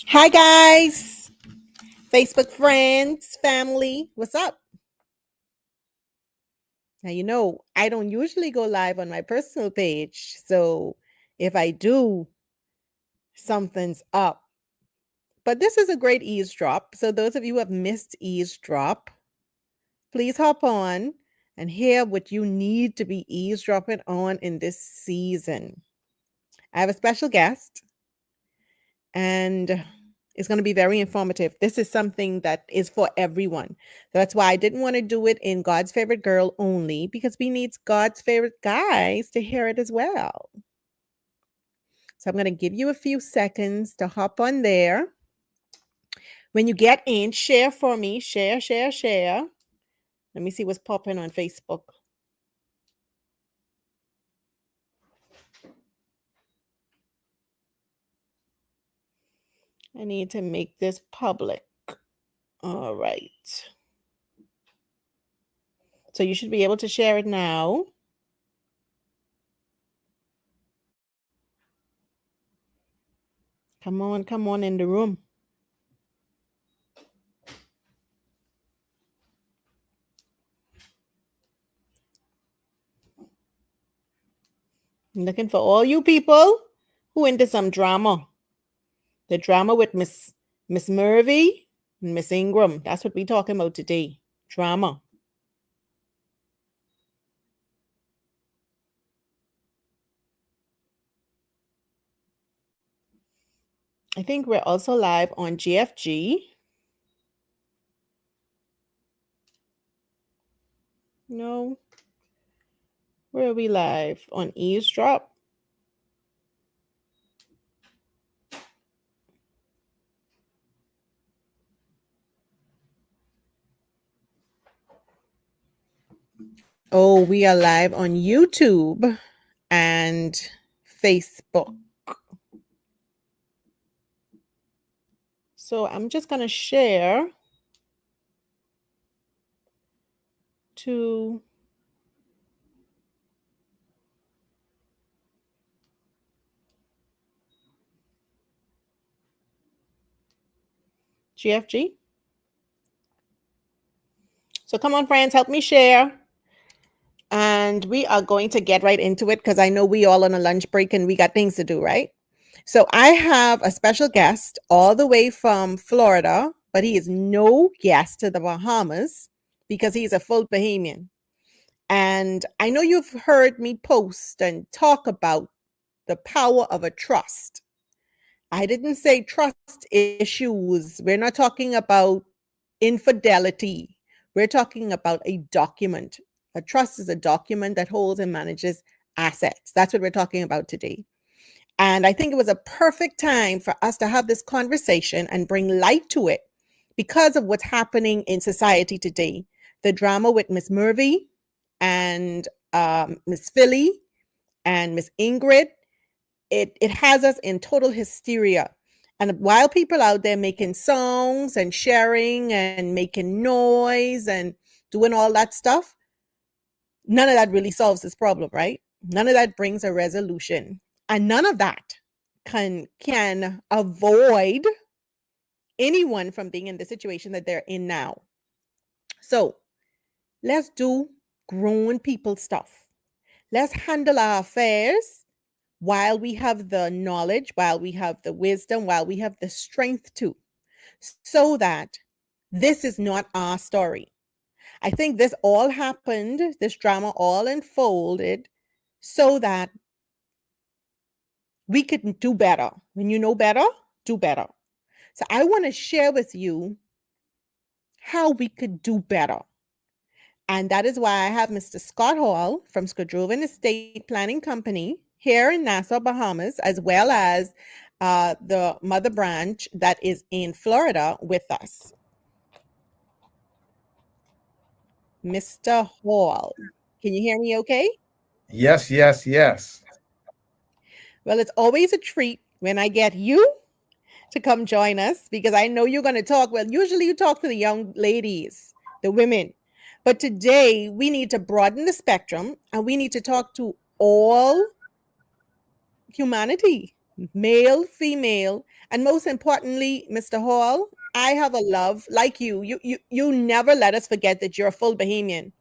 Hi, guys, Facebook friends, family. What's up? Now, I don't usually go live on my personal page. So if I do, something's up. But this is a great eavesdrop. So, those of you who have missed eavesdrop, please hop on and hear what you need to be eavesdropping on in this season. I have a special guest, and it's going to be very informative. This is something that is for everyone. That's why I didn't want to do it in God's Favorite Girl only, because we need God's favorite guys to hear it as well. So I'm going to give you a few seconds to hop on there. When you get in, share for me. Share, share, share. Let me see what's popping on Facebook. I need to make this public. All right. So you should be able to share it now. Come on in the room. I'm looking for all you people who into some drama. The drama with Miss Murvey and Miss Ingram. That's what we're talking about today. Drama. I think we're also live on GFG. No. Where are we live? On EeezDrop? Oh, we are live on YouTube and Facebook. So I'm just going to share to GFG. So come on, friends, help me share. And we are going to get right into it because I know we all on a lunch break and we got things to do, right? So I have a special guest all the way from Florida, but he is no guest to the Bahamas because he's a full Bahamian. And I know you've heard me post and talk about the power of a trust. I didn't say trust issues. We're not talking about infidelity. We're talking about a document. A trust is a document that holds and manages assets. That's what we're talking about today. And I think it was a perfect time for us to have this conversation and bring light to it because of what's happening in society today. The drama with Miss Murvey and Miss Philly and Miss Ingrid, it has us in total hysteria. And while people out there making songs and sharing and making noise and doing all that stuff, none of that really solves this problem, right? None of that brings a resolution. And none of that can avoid anyone from being in the situation that they're in now. So let's do grown people stuff. Let's handle our affairs while we have the knowledge, while we have the wisdom, while we have the strength to, so that this is not our story. I think this all happened, this drama all unfolded so that we could do better. When you know better, do better. So I want to share with you how we could do better. And that is why I have Mr. Scott Hall from Skadrovan Estate Planning Company here in Nassau, Bahamas, as well as the mother branch that is in Florida with us. Mr. Hall, can you hear me okay? Yes, yes, yes. Well, it's always a treat when I get you to come join us because I know you're going to talk. Well, usually you talk to the young ladies, the women. But today we need to broaden the spectrum and we need to talk to all humanity, male, female, and most importantly, Mr. Hall, I have a love like you. You never let us forget that you're a full Bahamian.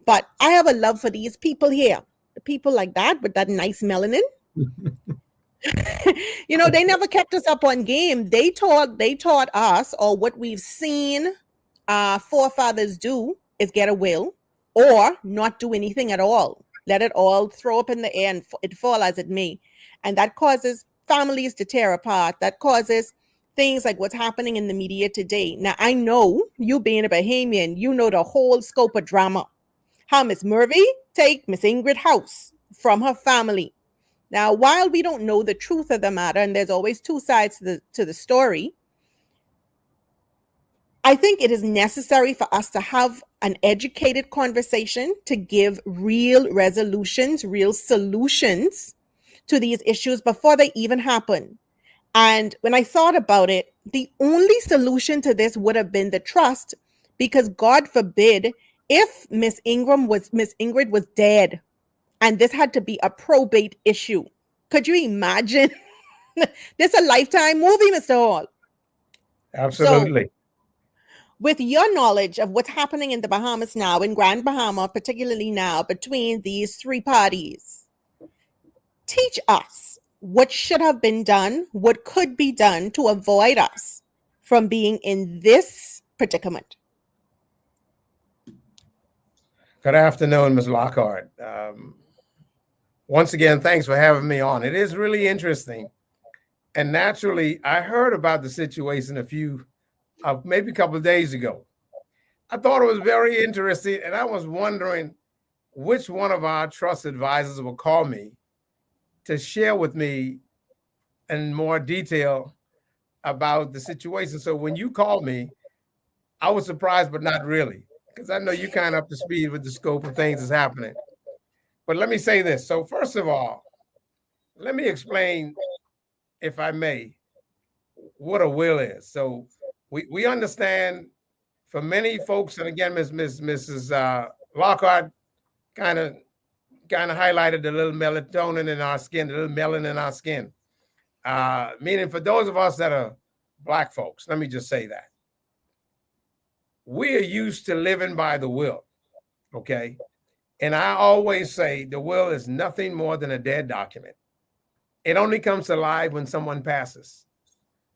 But I have a love for these people here. The people like that with that nice melanin. They never kept us up on game. They taught us, or what we've seen forefathers do is get a will or not do anything at all. Let it all throw up in the air and it fall as it may. And that causes families to tear apart. That causes things like what's happening in the media today. Now, I know you being a Bahamian, you know the whole scope of drama. How Miss Murphy take Miss Ingrid House from her family. Now, while we don't know the truth of the matter, and there's always two sides to the story, I think it is necessary for us to have an educated conversation to give real resolutions, real solutions to these issues before they even happen. And when I thought about it, the only solution to this would have been the trust, because God forbid if Miss Ingrid was dead and this had to be a probate issue. Could you imagine? This is a lifetime movie, Mr. Hall. Absolutely. So, with your knowledge of what's happening in the Bahamas now, in Grand Bahama, particularly now, between these three parties, teach us what should have been done, what could be done to avoid us from being in this predicament. Good afternoon, Ms. Lockhart. Once again, thanks for having me on. It is really interesting. And naturally, I heard about the situation maybe a couple of days ago. I thought it was very interesting, and I was wondering which one of our trust advisors will call me to share with me in more detail about the situation. So when you called me, I was surprised, but not really, because I know you're kind of up to speed with the scope of things that's happening. But let me say this. So first of all, let me explain, if I may, what a will is. So we understand for many folks, and again, Mrs. Lockhart kind of highlighted the little melatonin in our skin, the little melanin in our skin. Meaning for those of us that are Black folks, let me just say that we are used to living by the will, okay? And I always say the will is nothing more than a dead document. It only comes alive when someone passes.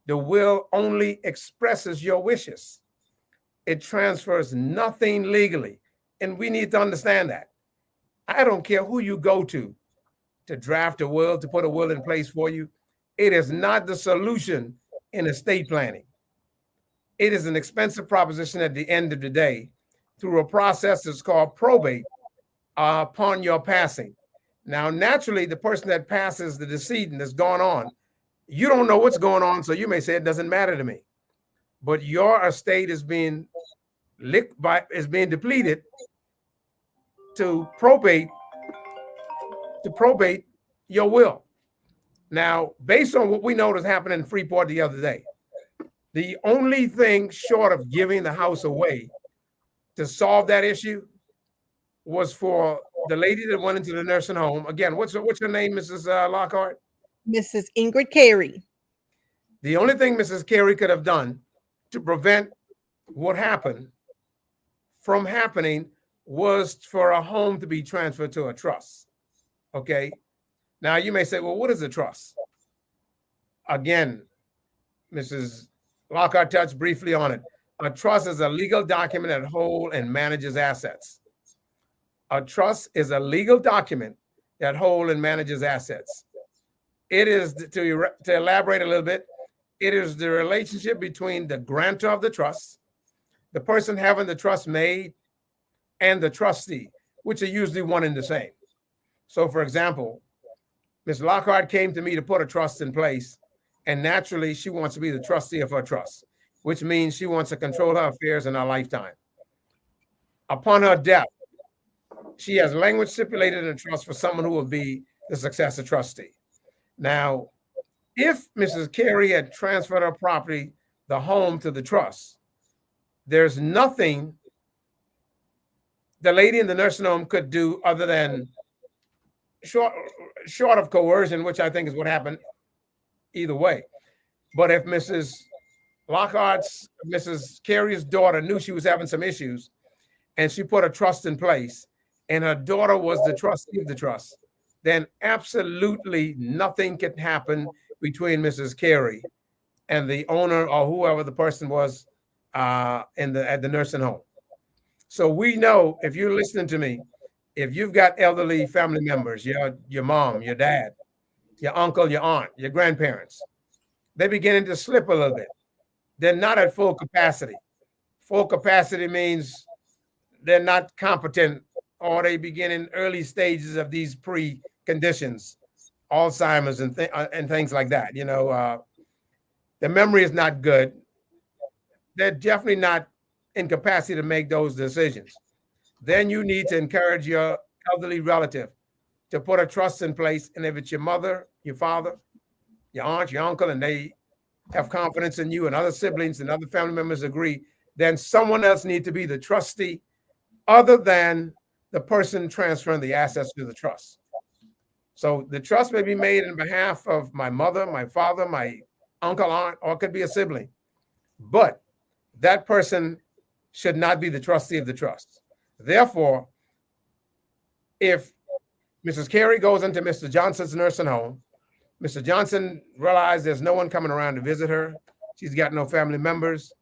The will only expresses your wishes. It transfers nothing legally. And we need to understand that. I don't care who you go to draft a will, to put a will in place for you. It is not the solution in estate planning. It is an expensive proposition at the end of the day through a process that's called probate upon your passing. Now, naturally, the person that passes, the decedent that's gone on, you don't know what's going on, so you may say it doesn't matter to me. But your estate is being depleted to probate your will. Now, based on what we know is happening in Freeport the other day, the only thing short of giving the house away to solve that issue was for the lady that went into the nursing home. Again, what's her name, Mrs. Lockhart? Mrs. Ingrid Carey. The only thing Mrs. Carey could have done to prevent what happened from happening was for a home to be transferred to a trust. Okay. Now you may say, well, what is a trust? Again, Mrs. Lockhart touched briefly on it. A trust is a legal document that holds and manages assets. A trust is a legal document that holds and manages assets. It is, to elaborate a little bit, it is the relationship between the grantor of the trust, the person having the trust made, and the trustee, which are usually one and the same. So, for example, Ms. Lockhart came to me to put a trust in place, and naturally, she wants to be the trustee of her trust, which means she wants to control her affairs in her lifetime. Upon her death, she has language stipulated in a trust for someone who will be the successor trustee. Now, if Mrs. Carey had transferred her property, the home, to the trust, there's nothing the lady in the nursing home could do other than short of coercion, which I think is what happened. either way. But if Mrs. Carey's daughter knew she was having some issues and she put a trust in place and her daughter was the trustee of the trust, then absolutely nothing can happen between Mrs. Carey and the owner or whoever the person was at the nursing home. So we know, if you're listening to me, if you've got elderly family members, your mom, your dad, your uncle, your aunt, your grandparents, they're beginning to slip a little bit. They're not at full capacity. Full capacity means they're not competent, or they begin in early stages of these preconditions, Alzheimer's and things like that. The memory is not good. They're definitely not in capacity to make those decisions. Then you need to encourage your elderly relative to put a trust in place. And if it's your mother, your father, your aunt, your uncle, and they have confidence in you and other siblings and other family members agree, then someone else needs to be the trustee other than the person transferring the assets to the trust. So the trust may be made in behalf of my mother, my father, my uncle, aunt, or it could be a sibling. But that person should not be the trustee of the trust. Therefore, if Mrs. Carey goes into Mr. Johnson's nursing home, Mr. Johnson realized there's no one coming around to visit her. She's got no family members.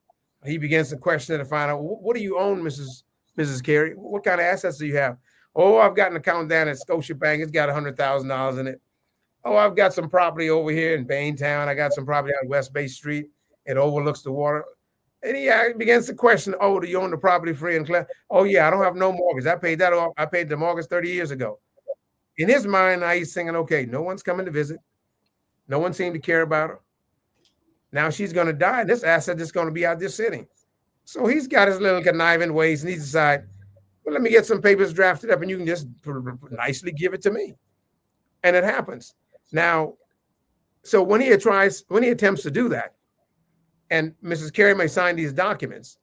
He begins to question her to find out, what do you own, Mrs. Carey? What kind of assets do you have? Oh, I've got an account down at Scotiabank. It's got $100,000 in it. Oh, I've got some property over here in Baintown. I got some property on West Bay Street. It overlooks the water. And he begins to question, oh, do you own the property free and clear? Oh, yeah, I don't have no mortgage. I paid that off. I paid the mortgage 30 years ago. In his mind, now he's thinking, okay, no one's coming to visit. No one seemed to care about her. Now she's going to die. This asset is going to be out there sitting. So he's got his little conniving ways, and he decides, well, let me get some papers drafted up, and you can just nicely give it to me. And it happens. Now, so when he attempts to do that, and Mrs. Carey may sign these documents,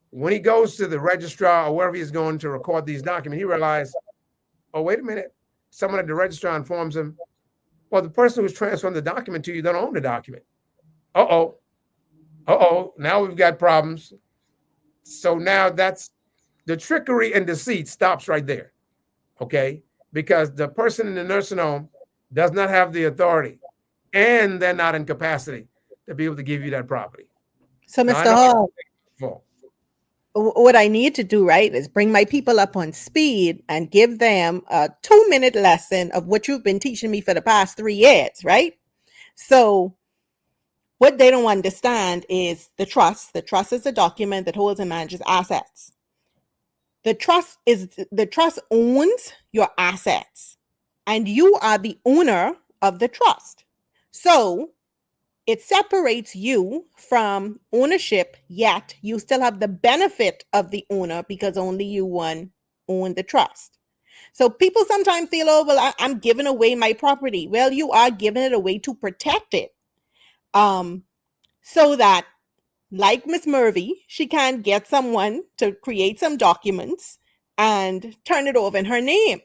when he goes to the registrar or wherever he's going to record these documents, he realizes, oh, wait a minute. Someone at the registrar informs him, well, the person who's transferring the document to you don't own the document. Uh-oh. Now we've got problems. So now that's the trickery and deceit stops right there. Okay? Because the person in the nursing home does not have the authority, and they're not in capacity to be able to give you that property. So, Mr. Hall, what I need to do, right, is bring my people up on speed and give them a 2-minute lesson of what you've been teaching me for the past 3 years, right? So what they don't understand is the trust. The trust is a document that holds and manages assets. The trust owns your assets, and you are the owner of the trust. So it separates you from ownership, yet you still have the benefit of the owner because only you own the trust. So people sometimes feel, oh, well, I'm giving away my property. Well, you are giving it away to protect it. So that, like Miss Murphy, she can get someone to create some documents and turn it over in her name.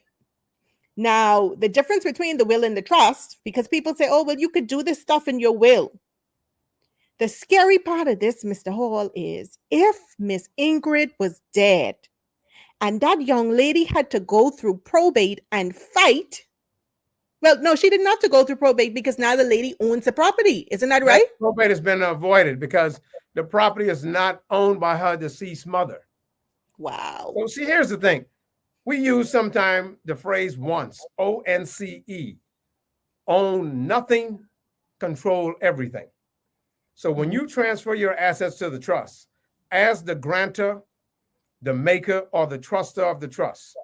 Now, the difference between the will and the trust, because people say, oh, well, you could do this stuff in your will. The scary part of this, Mr. Hall, is if Miss Ingrid was dead and that young lady had to go through probate and fight. Well, no, she didn't have to go through probate because now the lady owns the property. Isn't that right? Probate has been avoided because the property is not owned by her deceased mother. Wow. So see, here's the thing. We use sometimes the phrase once, ONCE, own nothing, control everything. So when you transfer your assets to the trust, as the grantor, the maker, or the truster of the trust,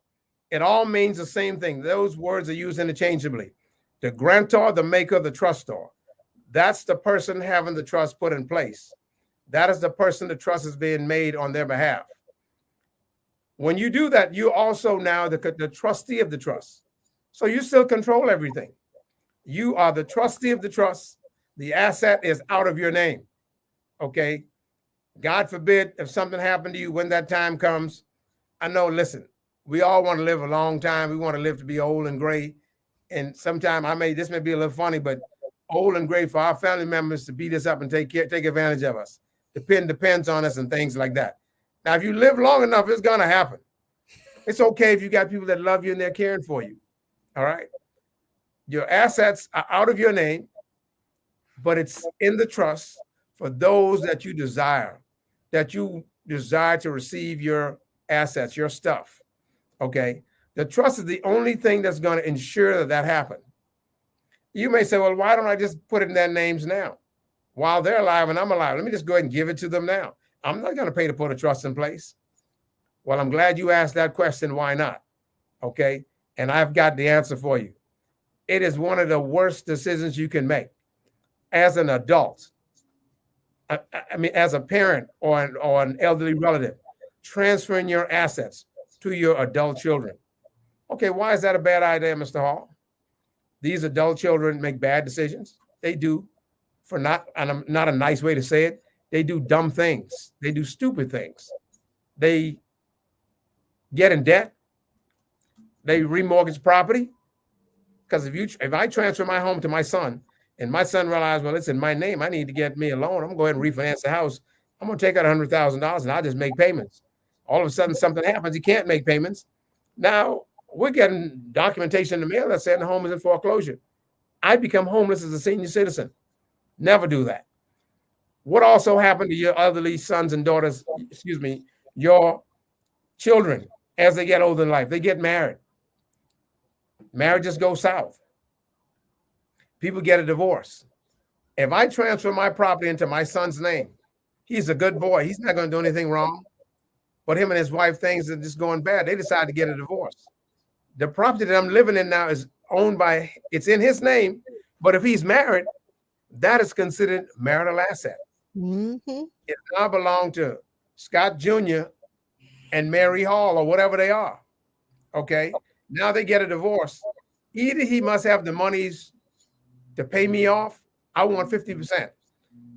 it all means the same thing. Those words are used interchangeably. The grantor, the maker, the trustor. That's the person having the trust put in place. That is the person the trust is being made on their behalf. When you do that, you also now the trustee of the trust. So you still control everything. You are the trustee of the trust. The asset is out of your name. Okay? God forbid if something happened to you when that time comes. I know, listen, we all want to live a long time. We want to live to be old and gray. And sometimes this may be a little funny, but old and gray for our family members to beat us up and take advantage of us. Depends on us and things like that. Now, if you live long enough, it's going to happen. It's okay if you got people that love you and they're caring for you. All right. Your assets are out of your name, but it's in the trust for those that you desire to receive your assets, your stuff. Okay. The trust is the only thing that's going to ensure that happens. You may say, well, why don't I just put it in their names now while they're alive and I'm alive? Let me just go ahead and give it to them now. I'm not going to pay to put a trust in place. Well, I'm glad you asked that question. Why not? Okay. And I've got the answer for you. It is one of the worst decisions you can make as an adult. I mean, as a parent or an elderly relative, transferring your assets to your adult children. Okay, why is that a bad idea, Mr. Hall? These adult children make bad decisions. They do, not a nice way to say it. They do dumb things. They do stupid things. They get in debt. They remortgage property. Because if I transfer my home to my son and my son realizes, well, it's in my name, I need to get me a loan. I'm going to go ahead and refinance the house. I'm going to take out $100,000 and I'll just make payments. All of a sudden, something happens. He can't make payments. Now, we're getting documentation in the mail that's saying the home is in foreclosure. I become homeless as a senior citizen. Never do that. What also happened to your elderly sons and daughters, your children as they get older in life? They get married. Marriages go south. People get a divorce. If I transfer my property into my son's name, he's a good boy. He's not going to do anything wrong. But him and his wife, things are just going bad. They decide to get a divorce. The property that I'm living in now is it's in his name. But if he's married, that is considered marital asset. Mm-hmm. It now belongs to Scott Jr. and Mary Hall or whatever they are. Okay. Now they get a divorce. Either he must have the monies to pay me off. I want 50%.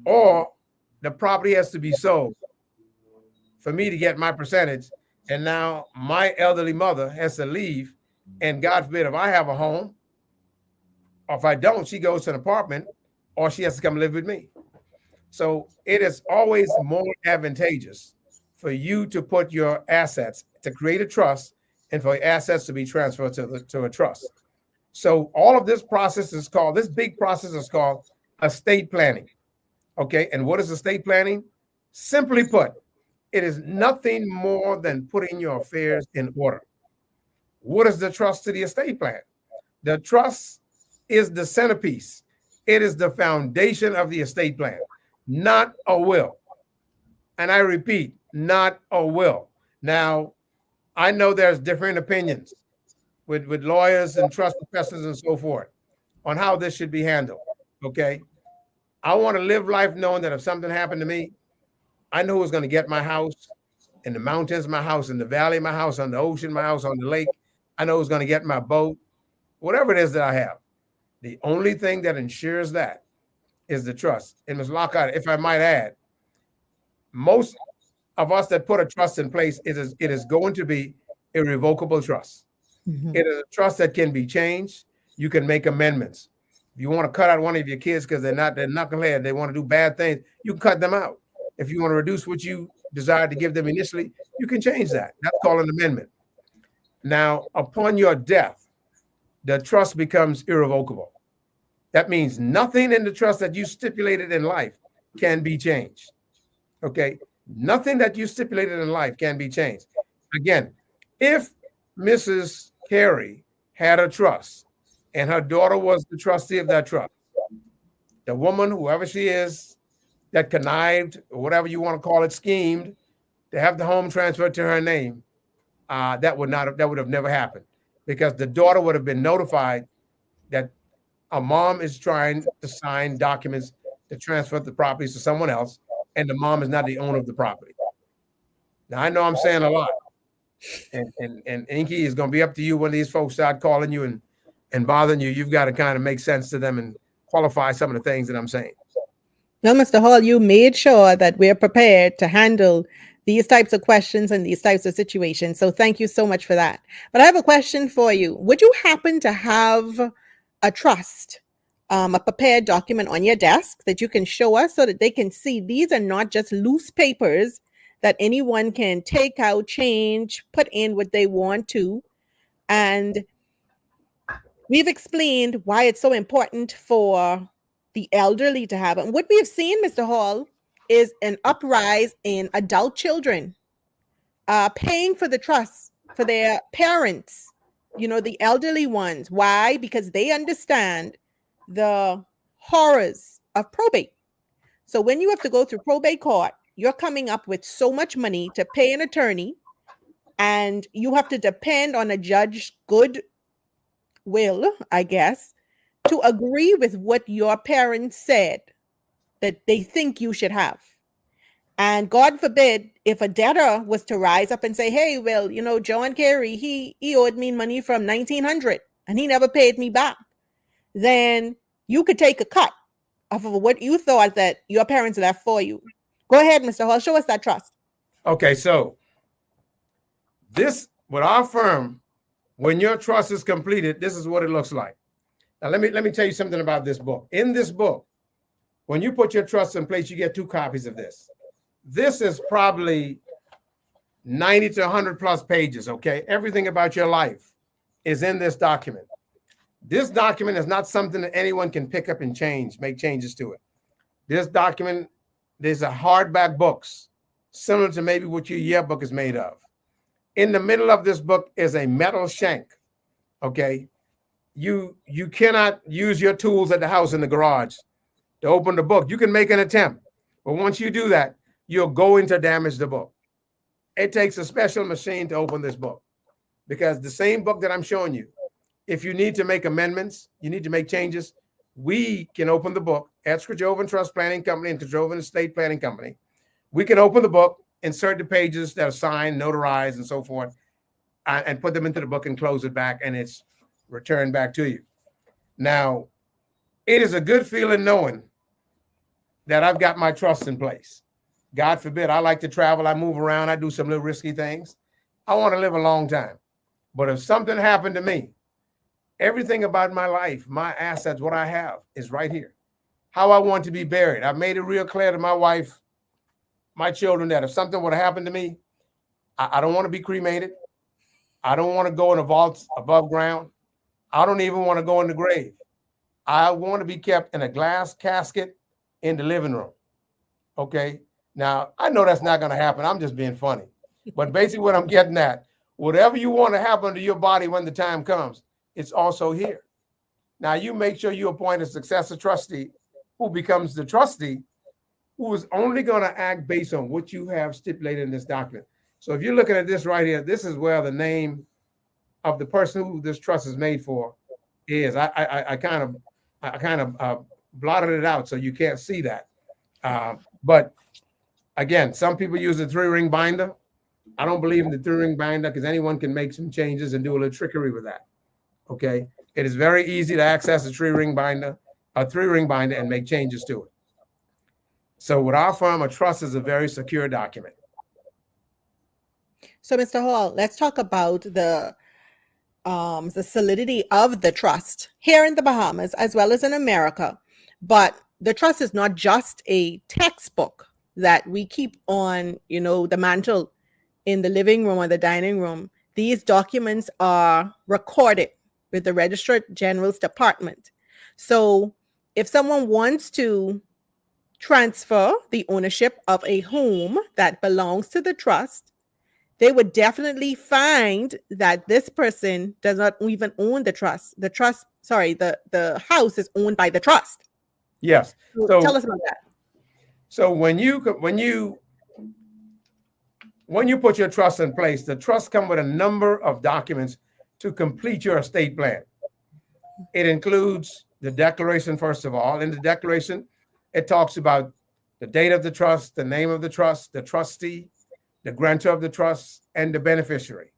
Or the property has to be sold for me to get my percentage. And now my elderly mother has to leave. And God forbid, if I have a home, or if I don't, she goes to an apartment or she has to come live with me. So it is always more advantageous for you to put your assets, to create a trust, and for assets to be transferred to a trust. So all of this big process is called estate planning. Okay. And what is estate planning? Simply put, it is nothing more than putting your affairs in order. What is the trust to the estate plan? The trust is the centerpiece. It is the foundation of the estate plan, not a will. And I repeat, not a will. Now, I know there's different opinions with lawyers and trust professors and so forth on how this should be handled. Okay. I want to live life knowing that if something happened to me, I know who's going to get my house in the mountains, my house in the valley, my house on the ocean, my house on the lake. I know who's going to get my boat, whatever it is that I have. The only thing that ensures that is the trust. And Ms. Lockhart, if I might add, most of us that put a trust in place, it is going to be irrevocable trust. Mm-hmm. It is a trust that can be changed. You can make amendments. If you want to cut out one of your kids because they're knucklehead, they want to do bad things, you can cut them out. If you want to reduce what you desired to give them initially, you can change that. That's called an amendment. Now, upon your death, the trust becomes irrevocable. That means nothing in the trust that you stipulated in life can be changed. Okay? Nothing that you stipulated in life can be changed. Again, if Mrs. Carey had a trust and her daughter was the trustee of that trust, the woman, whoever she is, that connived, or whatever you want to call it, schemed to have the home transferred to her name, that would have never happened, because the daughter would have been notified that a mom is trying to sign documents to transfer the properties to someone else, and the mom is not the owner of the property. Now, I know I'm saying a lot, and Inky, is going to be up to you when these folks start calling you and bothering you. You've got to kind of make sense to them and qualify some of the things that I'm saying. Well, Mr. Hall, you made sure that we're prepared to handle these types of questions and these types of situations. So thank you so much for that. But I have a question for you. Would you happen to have a trust a prepared document on your desk that you can show us so that they can see these are not just loose papers that anyone can take out, change, put in what they want to. And we've explained why it's so important for the elderly to have it. And what we have seen, Mr. Hall, is an uprise in adult children paying for the trust for their parents, the elderly ones. Why? Because they understand the horrors of probate. So when you have to go through probate court, you're coming up with so much money to pay an attorney, and you have to depend on a judge's good will, I guess, to agree with what your parents said that they think you should have. And God forbid if a debtor was to rise up and say, hey, well, John Kerry, he owed me money from 1900 and he never paid me back. Then you could take a cut off of what you thought that your parents left for you. Go ahead, Mr. Hall, show us that trust. Okay, so this, with our firm, when your trust is completed, this is what it looks like. Now, let me tell you something about this book. In this book, when you put your trust in place, you get 2 copies of this. This is probably 90 to 100 plus pages, okay? Everything about your life is in this document. This document is not something that anyone can pick up and make changes to it. This document, there's a hardback books, similar to maybe what your yearbook is made of. In the middle of this book is a metal shank, okay? You cannot use your tools at the house in the garage to open the book. You can make an attempt, but once you do that, you're going to damage the book. It takes a special machine to open this book, because the same book that I'm showing you, if you need to make amendments, you need to make changes, we can open the book at Scrijovan Trust Planning Company and Scrijovan Estate Planning Company. We can open the book, insert the pages that are signed, notarized, and so forth, and put them into the book and close it back, and it's returned back to you. Now, it is a good feeling knowing that I've got my trust in place. God forbid, I like to travel, I move around, I do some little risky things. I want to live a long time. But if something happened to me, everything about my life, my assets, what I have is right here. How I want to be buried. I've made it real clear to my wife, my children, that if something would have happened to me, I don't want to be cremated. I don't want to go in a vault above ground. I don't even want to go in the grave. I want to be kept in a glass casket in the living room. Okay. Now, I know that's not going to happen. I'm just being funny. But basically what I'm getting at, whatever you want to happen to your body when the time comes, it's also here. Now, you make sure you appoint a successor trustee who becomes the trustee, who is only going to act based on what you have stipulated in this document. So if you're looking at this right here, this is where the name of the person who this trust is made for is. I kind of blotted it out so you can't see that. But again, some people use a 3-ring binder. I don't believe in the 3-ring binder because anyone can make some changes and do a little trickery with that. Okay, it is very easy to access a 3-ring binder, and make changes to it. So with our firm, a trust is a very secure document. So, Mr. Hall, let's talk about the solidity of the trust here in the Bahamas as well as in America. But the trust is not just a textbook that we keep on, the mantle in the living room or the dining room. These documents are recorded with the Registrar General's Department. So if someone wants to transfer the ownership of a home that belongs to the trust, they would definitely find that this person does not even own the trust. The house is owned by the trust. Yes. So tell us about that. So when you put your trust in place, the trust comes with a number of documents to complete your estate plan. It includes the declaration, first of all. In the declaration, it talks about the date of the trust, the name of the trust, the trustee, the grantor of the trust, and the beneficiary.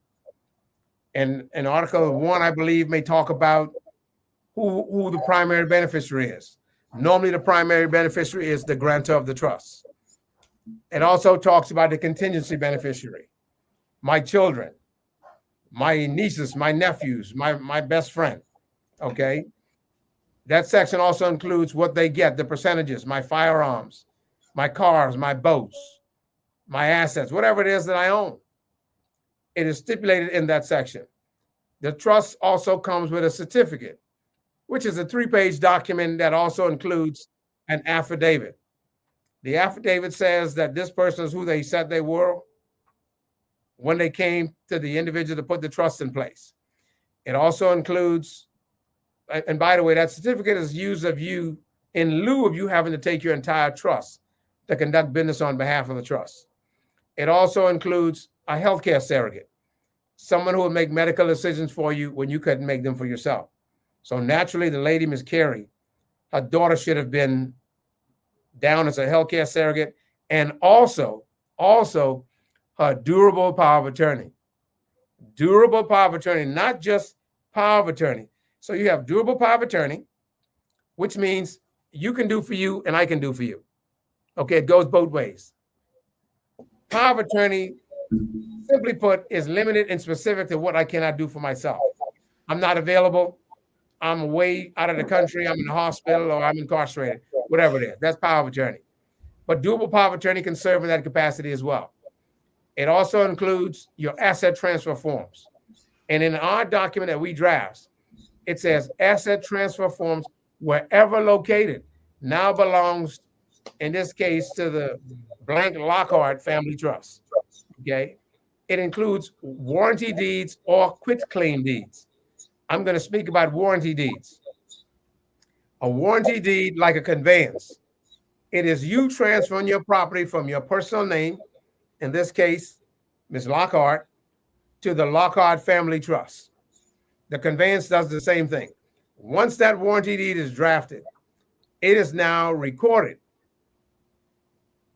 And in Article 1, I believe, may talk about who the primary beneficiary is. Normally, the primary beneficiary is the grantor of the trust. It also talks about the contingency beneficiary, my children, my nieces, my nephews, my best friend, okay? That section also includes what they get, the percentages, my firearms, my cars, my boats, my assets, whatever it is that I own. It is stipulated in that section. The trust also comes with a certificate, which is a 3-page document that also includes an affidavit. The affidavit says that this person is who they said they were when they came to the individual to put the trust in place. It also includes, and by the way, that certificate is used of you in lieu of you having to take your entire trust to conduct business on behalf of the trust. It also includes a healthcare surrogate, someone who will make medical decisions for you when you couldn't make them for yourself. So naturally, the lady, Ms. Carey, her daughter should have been down as a healthcare surrogate, and also her durable power of attorney. Durable power of attorney, not just power of attorney. So you have durable power of attorney, which means you can do for you and I can do for you. Okay, it goes both ways. Power of attorney, simply put, is limited and specific to what I cannot do for myself. I'm not available. I'm away out of the country. I'm in the hospital or I'm incarcerated, whatever it is. That's power of attorney. But durable power of attorney can serve in that capacity as well. It also includes your asset transfer forms. And in our document that we draft, it says asset transfer forms wherever located now belongs, in this case, to the blank Lockhart Family Trust. Okay. It includes warranty deeds or quitclaim deeds. I'm going to speak about warranty deeds. A warranty deed, like a conveyance, it is you transferring your property from your personal name, in this case, Ms. Lockhart, to the Lockhart Family Trust. The conveyance does the same thing. Once that warranty deed is drafted, it is now recorded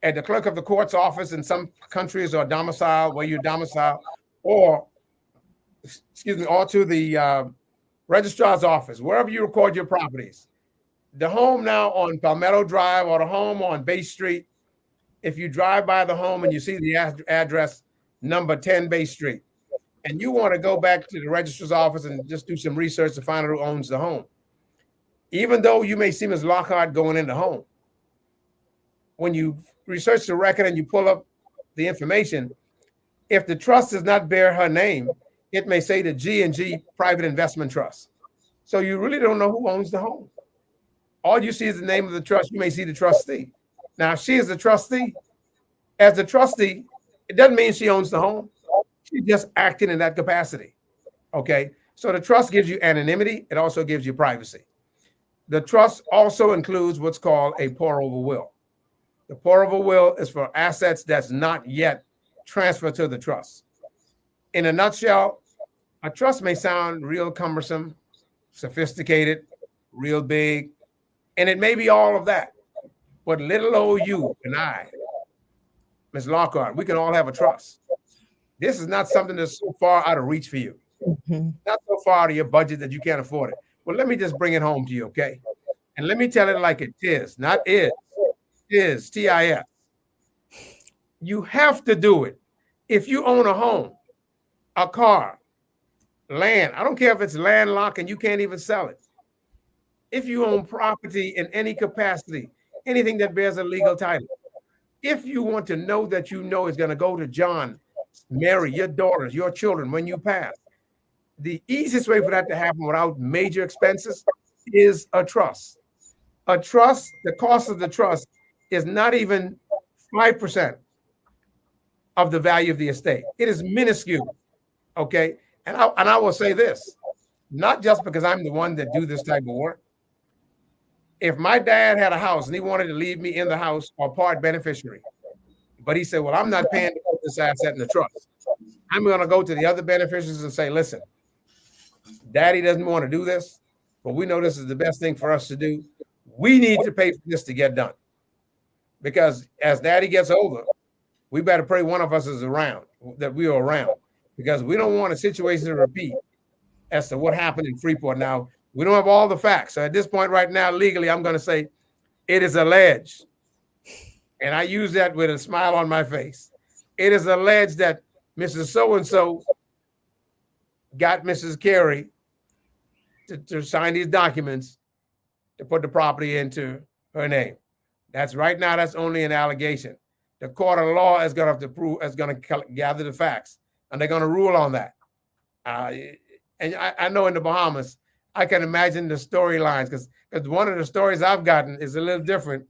at the clerk of the court's office in some countries or domicile where you're domiciled, or to the registrar's office, wherever you record your properties. The home now on Palmetto Drive or the home on Bay Street, if you drive by the home and you see the address number 10 Bay Street, and you want to go back to the registrar's office and just do some research to find out who owns the home, even though you may see Ms. Lockhart going in the home, when you research the record and you pull up the information, if the trust does not bear her name, it may say the G&G Private Investment Trust. So you really don't know who owns the home. All you see is the name of the trust. You may see the trustee. Now, she is the trustee. As the trustee, it doesn't mean she owns the home. She's just acting in that capacity. Okay? So the trust gives you anonymity. It also gives you privacy. The trust also includes what's called a pour-over will. The pour-over will is for assets that's not yet transferred to the trust. In a nutshell, a trust may sound real cumbersome, sophisticated, real big, and it may be all of that. But little old you and I, Ms. Lockhart, we can all have a trust. This is not something that's so far out of reach for you. Not so far out of your budget that you can't afford it. Well, let me just bring it home to you, okay? And let me tell it like it is, not is, T-I-S. You have to do it. If you own a home, a car, land, I don't care if it's landlocked and you can't even sell it. If you own property in any capacity, anything that bears a legal title, if you want to know that you know it's going to go to John, Mary, your daughters, your children when you pass, the easiest way for that to happen without major expenses is a trust. A trust, the cost of the trust is not even 5% of the value of the estate. It is minuscule, okay? And I will say this, not just because I'm the one that do this type of work. If my dad had a house and he wanted to leave me in the house or part beneficiary, but he said, well, I'm not paying to put this asset in the trust. I'm going to go to the other beneficiaries and say, listen, Daddy doesn't want to do this, but we know this is the best thing for us to do. We need to pay for this to get done. Because as Daddy gets older, we better pray one of us is around, that we are around, because we don't want a situation to repeat as to what happened in Freeport. Now, we don't have all the facts. So at this point right now, legally, I'm going to say it is alleged. And I use that with a smile on my face. It is alleged that Mrs. So-and-so got Mrs. Carey to sign these documents to put the property into her name. That's right now, that's only an allegation. The court of law is going to have to prove, is going to gather the facts, and they're going to rule on that. And I know in the Bahamas, I can imagine the storylines because one of the stories I've gotten is a little different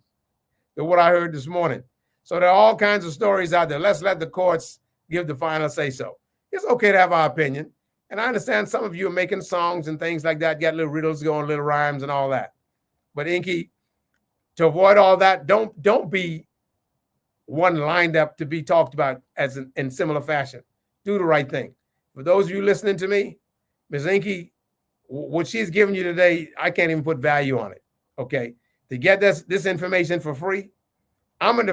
than what I heard this morning. So there are all kinds of stories out there. Let's let the courts give the final say so. It's okay to have our opinion. And I understand some of you are making songs and things like that, got little riddles going, little rhymes and all that. But Inky, to avoid all that, don't be one lined up to be talked about as in similar fashion. Do the right thing. For those of you listening to me, Ms. Inky, what she's giving you today, I can't even put value on it. Okay, to get this information for free, I'm in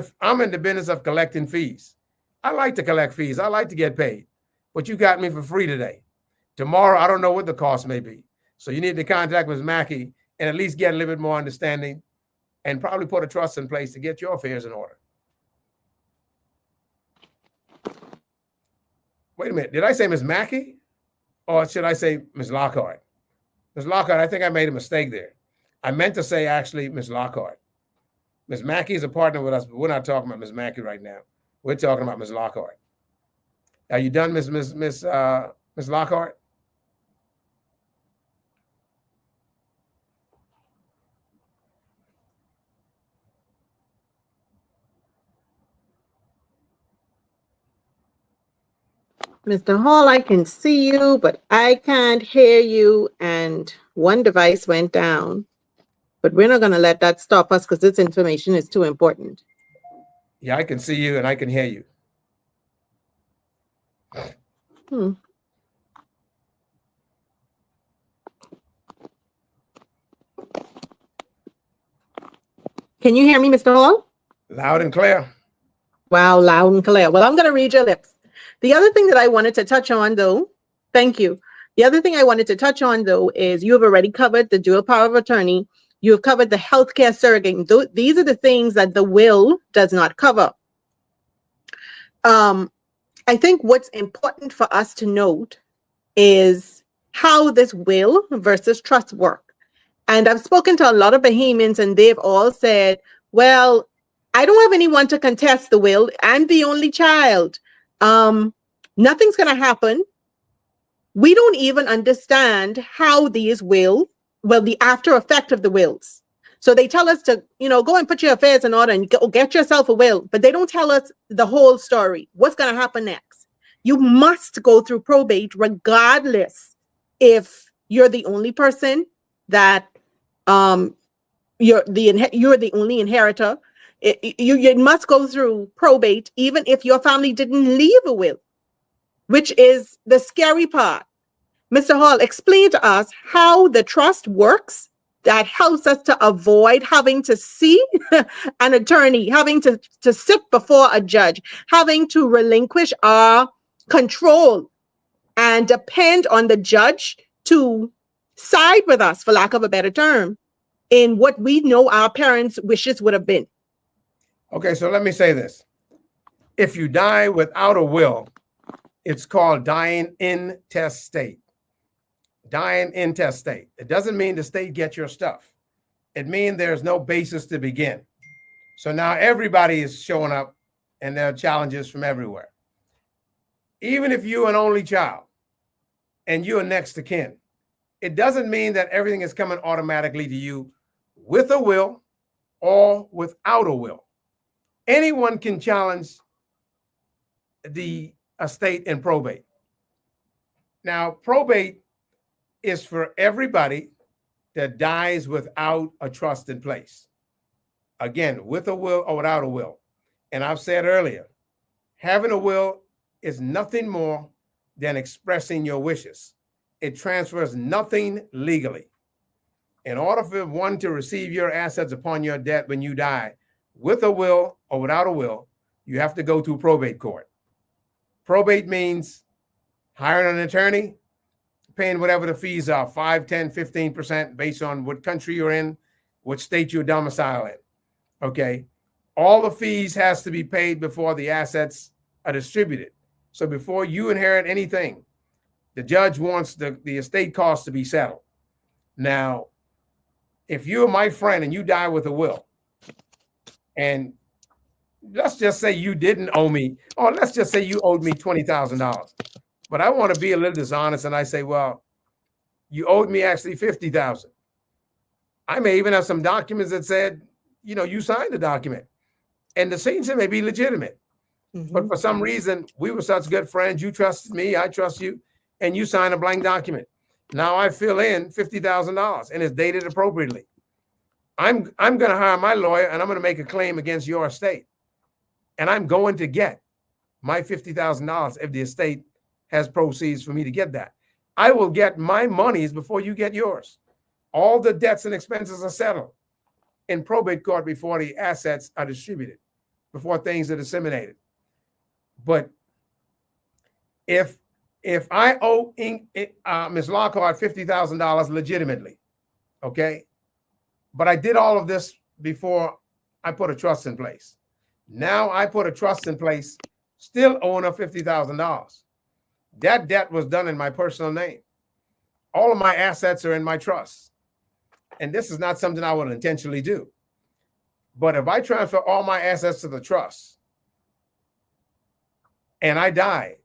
the business of collecting fees. I like to collect fees. I like to get paid, but you got me for free today. Tomorrow, I don't know what the cost may be. So you need to contact Ms. Mackey and at least get a little bit more understanding and probably put a trust in place to get your affairs in order. Wait a minute. Did I say Ms. Mackey or should I say Ms. Lockhart? Ms. Lockhart, I think I made a mistake there. I meant to say actually Ms. Lockhart. Ms. Mackey is a partner with us, but we're not talking about Ms. Mackey right now. We're talking about Ms. Lockhart. Are you done, Ms. Lockhart? Mr. Hall, I can see you, but I can't hear you, and one device went down. But we're not going to let that stop us because this information is too important. Yeah, I can see you and I can hear you. Can you hear me, Mr. Hall? Loud and clear. Wow, loud and clear. Well, I'm going to read your lips. The other thing that I wanted to touch on, though, thank you. The other thing I wanted to touch on, though, is you have already covered the dual power of attorney. You have covered the healthcare surrogate. These are the things that the will does not cover. I think what's important for us to note is how this will versus trust work. And I've spoken to a lot of Bahamians, and they've all said, well, I don't have anyone to contest the will. I'm the only child. Nothing's going to happen. We don't even understand how these the after effect of the wills. So they tell us to, go and put your affairs in order and get yourself a will, but they don't tell us the whole story. What's going to happen next? You must go through probate regardless if you're the only person that you're the only inheritor. You must go through probate even if your family didn't leave a will, which is the scary part. Mr. Hall, explain to us how the trust works that helps us to avoid having to see an attorney, having to sit before a judge, having to relinquish our control and depend on the judge to side with us, for lack of a better term, in what we know our parents' wishes would have been. Okay, so let me say this. If you die without a will, it's called dying intestate. Dying intestate. It doesn't mean the state gets your stuff. It means there's no basis to begin. So now everybody is showing up and there are challenges from everywhere. Even if you're an only child and you're next to kin, it doesn't mean that everything is coming automatically to you with a will or without a will. Anyone can challenge the estate in probate. Now, probate is for everybody that dies without a trust in place. Again, with a will or without a will. And I've said earlier, having a will is nothing more than expressing your wishes. It transfers nothing legally. In order for one to receive your assets upon your death when you die, with a will or without a will, you have to go to probate court. Probate means hiring an attorney, paying whatever the fees are, 5, 10, 15%, based on what country you're in, what state you're domiciled in, okay? All the fees has to be paid before the assets are distributed. So before you inherit anything, the judge wants the estate costs to be settled. Now, if you're my friend and you die with a will, and let's just say you didn't owe me, or let's just say you owed me $20,000, but I want to be a little dishonest and I say, well, you owed me actually 50,000. I may even have some documents that said, you signed the document, and the signature may be legitimate. But for some reason, we were such good friends. You trusted me, I trust you, and you sign a blank document. Now I fill in $50,000 and it's dated appropriately. I'm going to hire my lawyer and I'm going to make a claim against your estate. And I'm going to get my $50,000 if the estate has proceeds for me to get that. I will get my monies before you get yours. All the debts and expenses are settled in probate court before the assets are distributed, before things are disseminated. But if I owe Ms. Lockhart $50,000 legitimately, okay, but I did all of this before I put a trust in place. Now I put a trust in place, still owing her $50,000. That debt was done in my personal name. All of my assets are in my trust. And this is not something I would intentionally do. But if I transfer all my assets to the trust and I die,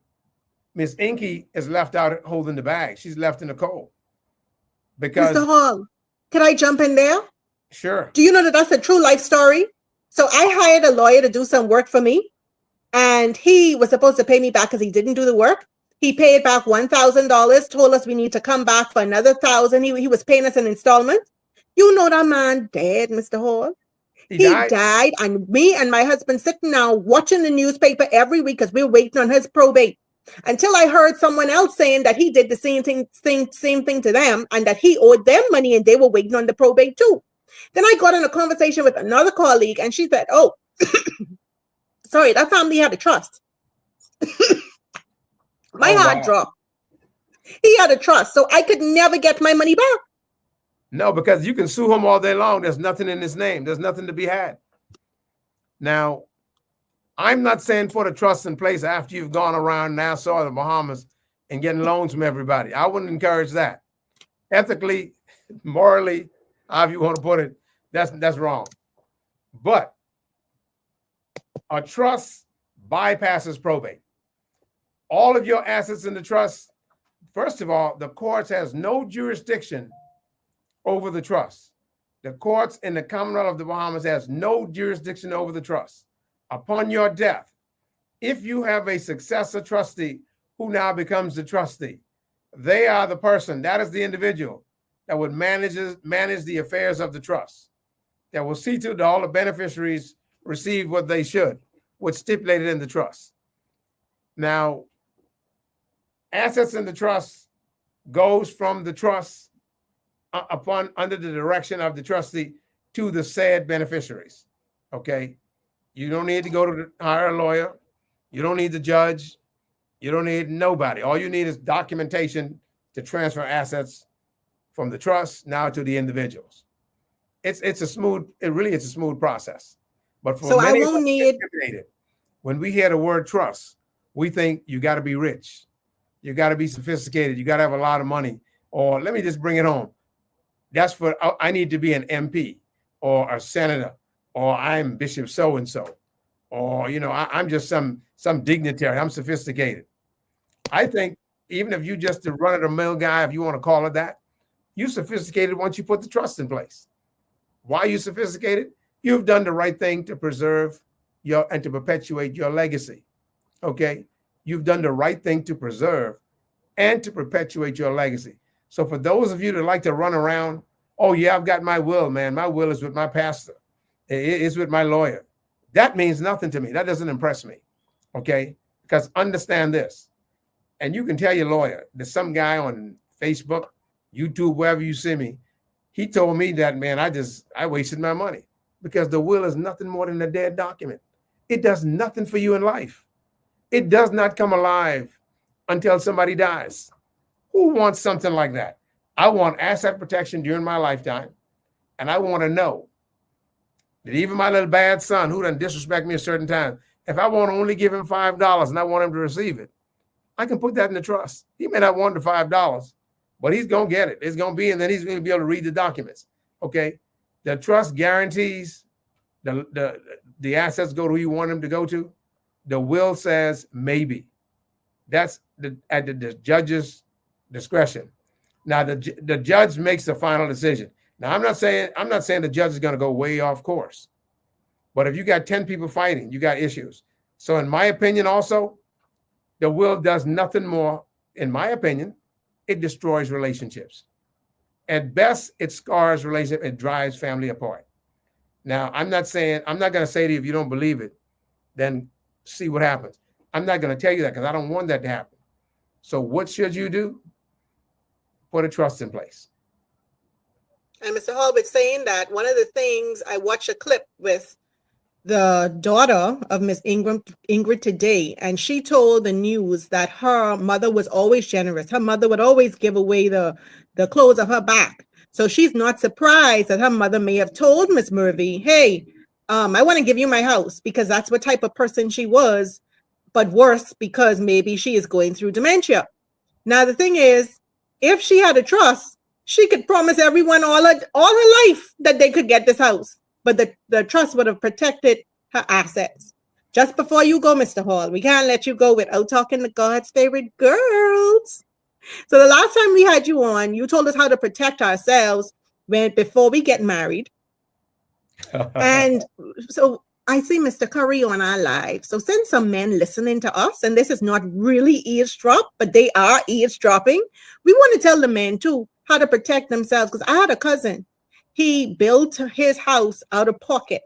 Miss Inky is left out holding the bag. She's left in the cold. Because Mr. Hall, can I jump in there? Sure. Do you know that that's a true life story? So I hired a lawyer to do some work for me, and he was supposed to pay me back because he didn't do the work. He paid back $1,000, told us we need to come back for another $1,000. He was paying us an installment. You know that man dead, Mr. Hall. He died, and me and my husband sitting now watching the newspaper every week because we were waiting on his probate. Until I heard someone else saying that he did the same thing to them, and that he owed them money and they were waiting on the probate too. Then I got in a conversation with another colleague and she said, oh, sorry, that family had a trust. My heart dropped. He had a trust, so I could never get my money back. No, because you can sue him all day long. There's nothing in his name. There's nothing to be had. Now, I'm not saying put a trust in place after you've gone around Nassau or the Bahamas and getting loans from everybody. I wouldn't encourage that. Ethically, morally, however you want to put it, that's wrong. But a trust bypasses probate. All of your assets in the trust, first of all, the courts has no jurisdiction over the trust. The courts in the Commonwealth of the Bahamas has no jurisdiction over the trust. Upon your death, if you have a successor trustee who now becomes the trustee, they are the person, that is the individual that would manage the affairs of the trust, that will see to that all the beneficiaries receive what they should, what's stipulated in the trust. Now, assets in the trust goes from the trust under the direction of the trustee to the said beneficiaries. Okay, you don't need to go to hire a lawyer. You don't need the judge. You don't need nobody. All you need is documentation to transfer assets from the trust now to the individuals. It's a smooth process. But for many of us, when we hear the word trust, we think you got to be rich, you got to be sophisticated, you got to have a lot of money, or let me just bring it home. That's for I need to be an MP or a senator, or I'm Bishop so and so, or I'm just some dignitary. I'm sophisticated. I think even if you just a run-of-the-mill guy, if you want to call it that, you're sophisticated once you put the trust in place. Why are you sophisticated? You've done the right thing to preserve and to perpetuate your legacy. Okay? You've done the right thing to preserve and to perpetuate your legacy. So for those of you that like to run around, oh yeah, I've got my will, man. My will is with my pastor. It's with my lawyer. That means nothing to me. That doesn't impress me. Okay? Because understand this. And you can tell your lawyer, there's some guy on Facebook, YouTube, wherever you see me, he told me that, man, I wasted my money because the will is nothing more than a dead document. It does nothing for you in life. It does not come alive until somebody dies. Who wants something like that? I want asset protection during my lifetime. And I want to know that even my little bad son who done disrespect me a certain time, if I want to only give him $5 and I want him to receive it, I can put that in the trust. He may not want the $5, but he's going to get it. It's going to be, and then he's going to be able to read the documents. Okay. The trust guarantees the assets go to who you want them to go to. The will says maybe. That's at the judge's discretion. Now the judge makes the final decision. Now I'm not saying the judge is going to go way off course. But if you got 10 people fighting, you got issues. So in my opinion also, the will does nothing more, in my opinion, it destroys relationships. At best, it scars relationship, it drives family apart. Now, I'm not going to say to you, if you don't believe it, then see what happens. I'm not going to tell you that because I don't want that to happen. So what should you do? Put a trust in place. And Mr. Hall was saying that one of the things, I watched a clip with the daughter of Miss Ingrid today, and she told the news that her mother was always generous. Her mother would always give away the clothes of her back. So she's not surprised that her mother may have told Miss Murphy, hey, I want to give you my house, because that's what type of person she was, but worse, because maybe she is going through dementia. Now, the thing is, if she had a trust, she could promise everyone all her life that they could get this house. But the trust would have protected her assets. Just before you go, Mr. Hall, we can't let you go without talking to God's favorite girls. So the last time we had you on, you told us how to protect ourselves before we get married. And so I see Mr. Curry on our live. So since some men listening to us, and this is not really eavesdrop, but they are eavesdropping, we want to tell the men too how to protect themselves. Because I had a cousin. He built his house out of pocket.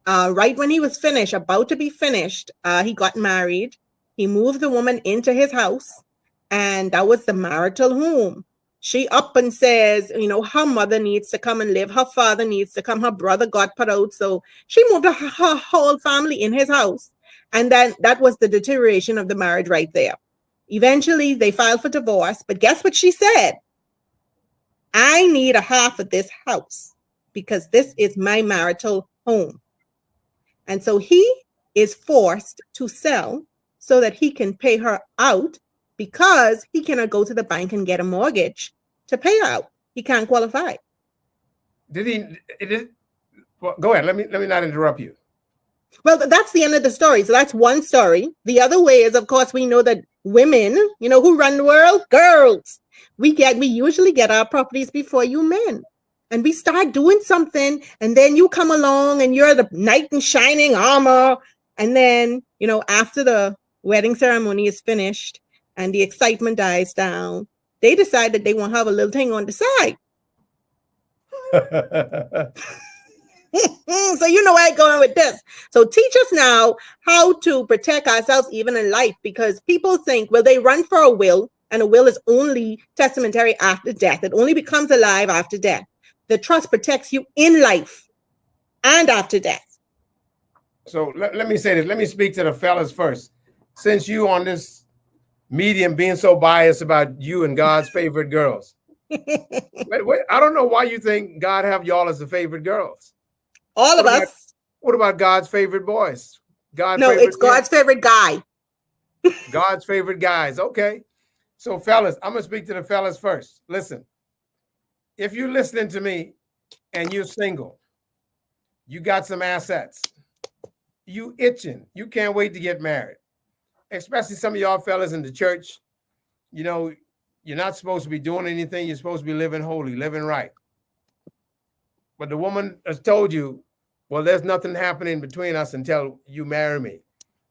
Right when he was finished, about to be finished, he got married. He moved the woman into his house, and that was the marital home. She up and says, her mother needs to come and live. Her father needs to come. Her brother got put out. So she moved her whole family in his house. And then that was the deterioration of the marriage right there. Eventually, they filed for divorce. But guess what she said? I need a half of this house because this is my marital home. And so he is forced to sell so that he can pay her out, because he cannot go to the bank and get a mortgage to pay her out. He can't qualify. Well, go ahead. Let me not interrupt you. Well, that's the end of the story. So that's one story. The other way is, of course, we know that women, who run the world? Girls. We usually get our properties before you men. And we start doing something, and then you come along and you're the knight in shining armor. And then, after the wedding ceremony is finished and the excitement dies down, they decide that they want to have a little thing on the side. So you know where I'm going with this. So teach us now how to protect ourselves even in life, because people think, well, they run for a will, and a will is only testamentary after death. It only becomes alive after death. The trust protects you in life and after death. So let me say this. Let me speak to the fellas first. Since you on this medium being so biased about you and God's favorite girls. Wait, I don't know why you think God have y'all as the favorite girls. All of us. What about God's favorite boys? It's God's favorite guy. God's favorite guys. Okay. So fellas, I'm going to speak to the fellas first. Listen, if you're listening to me and you're single, you got some assets, you itching, you can't wait to get married, especially some of y'all fellas in the church, you're not supposed to be doing anything. You're supposed to be living holy, living right. But the woman has told you, well, there's nothing happening between us until you marry me.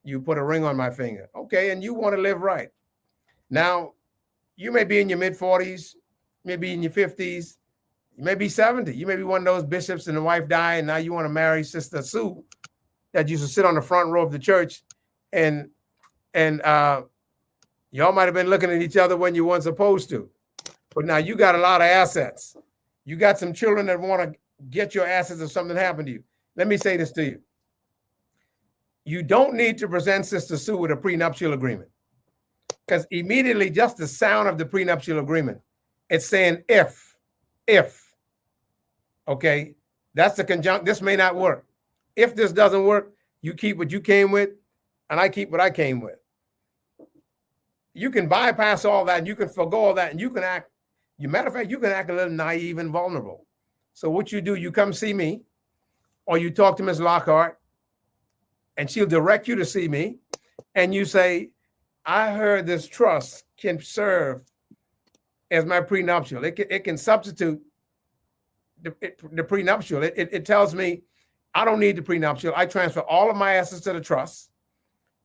You put a ring on my finger. Okay, and you want to live right. Now, you may be in your mid-40s, maybe in your 50s, you may be 70. You may be one of those bishops and the wife died, and now you want to marry Sister Sue that used to sit on the front row of the church, and y'all might have been looking at each other when you weren't supposed to. But now you got a lot of assets. You got some children that want to get your assets if something happened to you. Let me say this to you. You don't need to present Sister Sue with a prenuptial agreement, because immediately just the sound of the prenuptial agreement, it's saying if, okay, that's the conjunct. This may not work. If this doesn't work, you keep what you came with, and I keep what I came with. You can bypass all that, and you can forgo all that, and you can act. Matter of fact, you can act a little naive and vulnerable. So what you do, you come see me, or you talk to Ms. Lockhart, and she'll direct you to see me, and you say, I heard this trust can serve as my prenuptial. It can substitute the prenuptial. It tells me I don't need the prenuptial. I transfer all of my assets to the trust,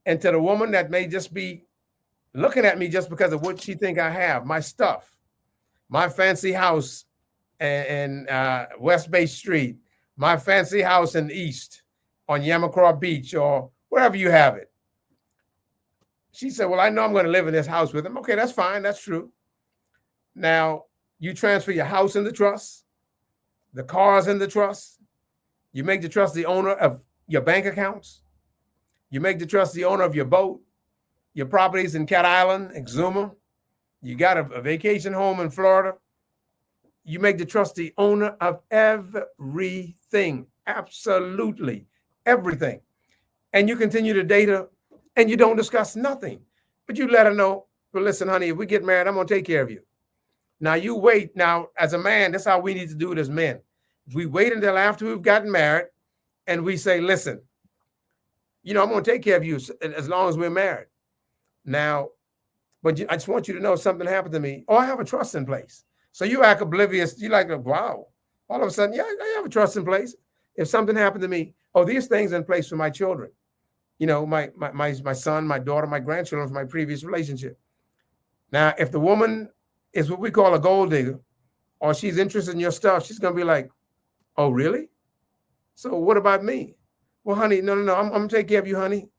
and to the woman that may just be looking at me just because of what she think I have, my stuff, my fancy house in West Bay Street, my fancy house in the East on Yamacraw Beach, or wherever you have it. She said, well, I know I'm going to live in this house with him. Okay, that's fine. That's true. Now, you transfer your house in the trust, the cars in the trust. You make the trust the owner of your bank accounts. You make the trust the owner of your boat, your properties in Cat Island, Exuma. You got a vacation home in Florida. You make the trust the owner of everything, absolutely everything. And you continue to date her, and you don't discuss nothing. But you let her know, well, listen, honey, if we get married, I'm going to take care of you. Now, you wait. Now, as a man, that's how we need to do it as men. We wait until after we've gotten married, and we say, listen, I'm going to take care of you as long as we're married. Now, but I just want you to know something happened to me. Oh, I have a trust in place. So you act oblivious. You like, wow. All of a sudden, yeah, I have a trust in place. If something happened to me, oh, these things in place for my children. My son, my daughter, my grandchildren from my previous relationship. Now, if the woman is what we call a gold digger, or she's interested in your stuff, she's going to be like, oh, really? So what about me? Well, honey, no. I'm going to take care of you, honey.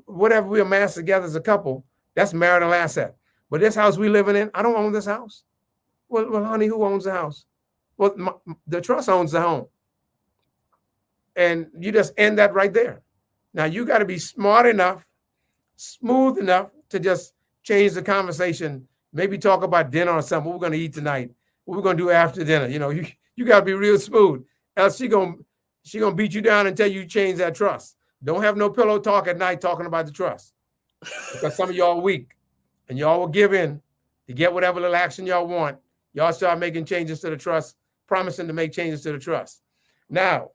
Whatever we amass together as a couple, that's marital asset. But this house we living in, I don't own this house. Well, honey, who owns the house? Well, the trust owns the home. And you just end that right there. Now, you got to be smart enough, smooth enough to just change the conversation. Maybe talk about dinner or something. What we're going to eat tonight. What we're going to do after dinner. You got to be real smooth. Else she gonna beat you down until you change that trust. Don't have no pillow talk at night talking about the trust. Because some of y'all are weak. And y'all will give in to get whatever little action y'all want. Y'all start making changes to the trust, promising to make changes to the trust. Now,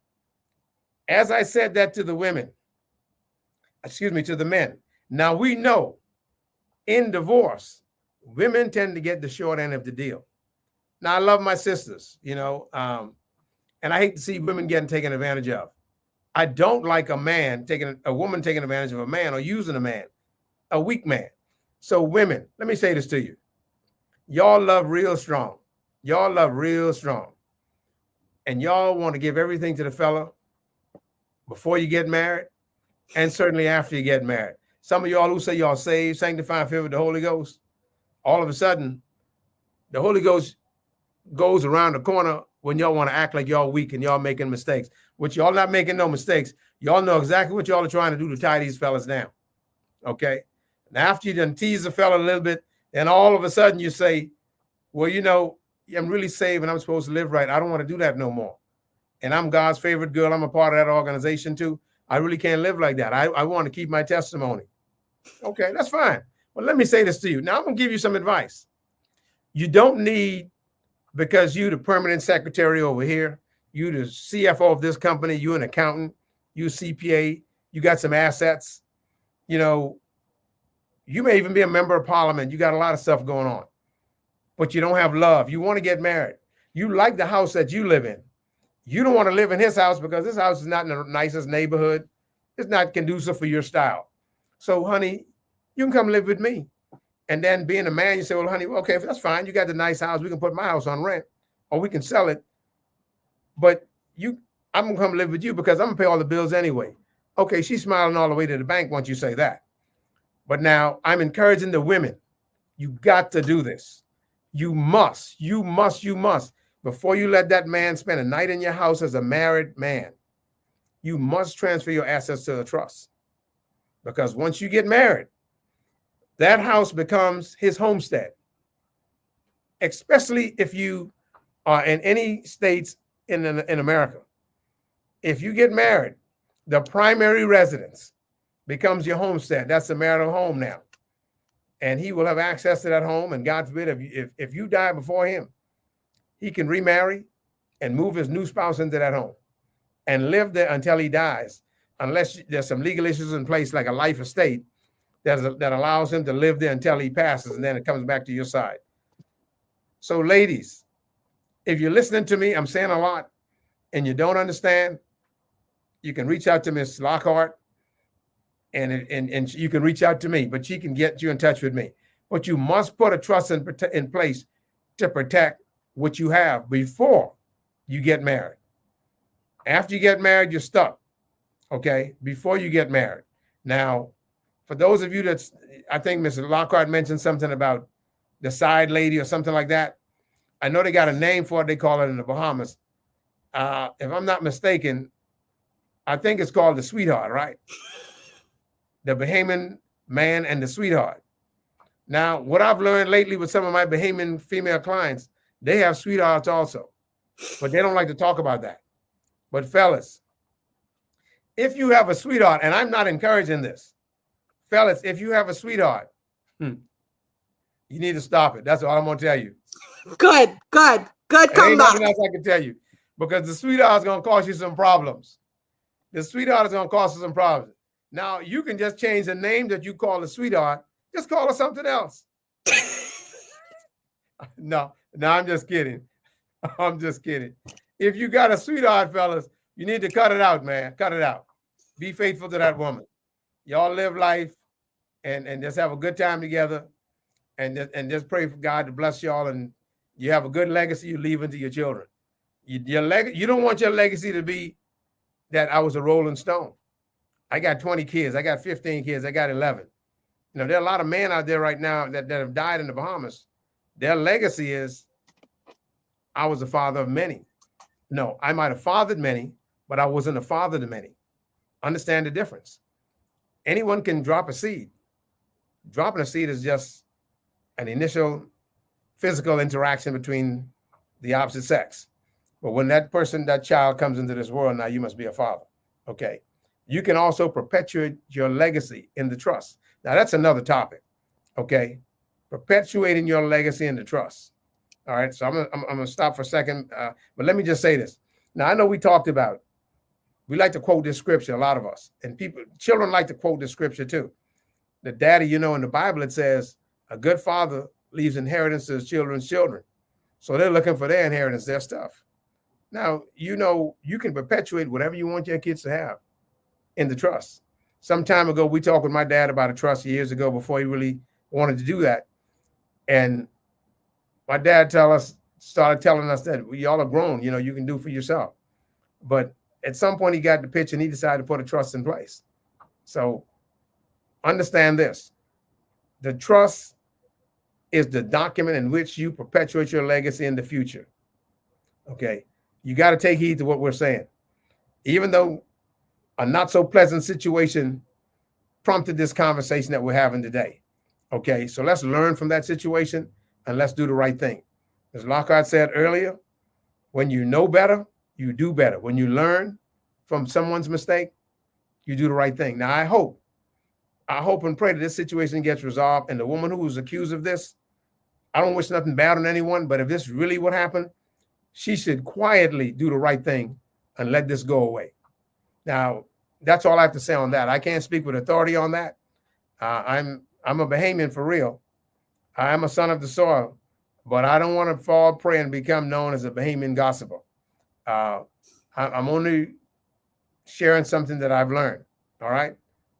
as I said that to the men. Now we know in divorce, women tend to get the short end of the deal. Now I love my sisters, and I hate to see women getting taken advantage of. I don't like a woman taking advantage of a man or using a man, a weak man. So women, let me say this to you. Y'all love real strong. Y'all love real strong. And y'all want to give everything to the fella before you get married, and certainly after you get married. Some of y'all who say y'all saved, sanctified, filled with the Holy Ghost, all of a sudden, the Holy Ghost goes around the corner when y'all want to act like y'all weak and y'all making mistakes. Which y'all not making no mistakes. Y'all know exactly what y'all are trying to do to tie these fellas down. Okay? And after you done tease the fella a little bit, then all of a sudden you say, well, I'm really saved and I'm supposed to live right. I don't want to do that no more. And I'm God's favorite girl. I'm a part of that organization too. I really can't live like that. I want to keep my testimony. Okay, that's fine. Well, let me say this to you. Now I'm going to give you some advice. You don't need, because you the permanent secretary over here, you the CFO of this company, you an accountant, you CPA, you got some assets, you may even be a member of parliament. You got a lot of stuff going on, but you don't have love. You want to get married. You like the house that you live in. You don't want to live in his house because this house is not in the nicest neighborhood. It's not conducive for your style. So, honey, you can come live with me. And then being a man, you say, well, honey, okay, that's fine. You got the nice house. We can put my house on rent or we can sell it. But I'm going to come live with you because I'm going to pay all the bills anyway. Okay, she's smiling all the way to the bank once you say that. But now I'm encouraging the women. You got to do this. You must. Before you let that man spend a night in your house as a married man, you must transfer your assets to the trust. Because once you get married, that house becomes his homestead, especially if you are in any states in America. If you get married, the primary residence becomes your homestead. That's the marital home now. And he will have access to that home. And God forbid, if you die before him, he can remarry and move his new spouse into that home and live there until he dies, unless there's some legal issues in place, like a life estate that allows him to live there until he passes, and then it comes back to your side. So, ladies, if you're listening to me, I'm saying a lot, and you don't understand, you can reach out to Miss Lockhart, and you can reach out to me, but she can get you in touch with me. But you must put a trust in place to protect what you have before you get married. After you get married, you're stuck. Okay, before you get married. Now, for those of you I think Mr. Lockhart mentioned something about the side lady or something like that. I know they got a name for it. They call it in the Bahamas. If I'm not mistaken, I think it's called the sweetheart, right? The Bahamian man and the sweetheart. Now, what I've learned lately with some of my Bahamian female clients, they have sweethearts also, but they don't like to talk about that. But fellas, if you have a sweetheart, and I'm not encouraging this, fellas, if you have a sweetheart, you need to stop it. That's all I'm going to tell you. Good. Come ain't back. nothing else I can tell you, because the sweetheart is going to cause you some problems. The sweetheart is going to cause you some problems. Now, you can just change the name that you call the sweetheart. Just call her something else. No, I'm just kidding. I'm just kidding. If you got a sweetheart, fellas, you need to cut it out, man. Cut it out. Be faithful to that woman. Y'all live life and just have a good time together, and just pray for God to bless y'all, and you have a good legacy you leave into your children. You don't want your legacy to be that I was a rolling stone. I got 20 kids. I got 15 kids. I got 11. You know, there are a lot of men out there right now that have died in the Bahamas. Their legacy is, I was the father of many. No, I might have fathered many, but I wasn't a father to many. Understand the difference. Anyone can drop a seed. Dropping a seed is just an initial physical interaction between the opposite sex. But when that child comes into this world, now you must be a father. Okay. You can also perpetuate your legacy in the trust. Now, that's another topic. Okay. Perpetuating your legacy in the trust. All right. So I'm going to stop for a second. But let me just say this. Now, I know we talked about, we like to quote this scripture, a lot of us, and children like to quote this scripture too. The daddy, you know, in the Bible, it says a good father leaves inheritance to his children's children. So they're looking for their inheritance, their stuff. Now, you know, you can perpetuate whatever you want your kids to have in the trust. Some time ago, we talked with my dad about a trust years ago before he really wanted to do that. And my dad started telling us that we all are grown, you know, you can do for yourself. But at some point he got the pitch and he decided to put a trust in place. So understand this. The trust is the document in which you perpetuate your legacy in the future. Okay. You got to take heed to what we're saying. Even though a not so pleasant situation prompted this conversation that we're having today. Okay. So let's learn from that situation and let's do the right thing. As Lockhart said earlier, when you know better, you do better. When you learn from someone's mistake, you do the right thing. Now, I hope and pray that this situation gets resolved. And the woman who was accused of this, I don't wish nothing bad on anyone, but if this really what happened, she should quietly do the right thing and let this go away. Now, that's all I have to say on that. I can't speak with authority on that. I'm a Bahamian for real. I am a son of the soil, but I don't want to fall prey and become known as a Bahamian gossiper. I'm only sharing something that I've learned. All right.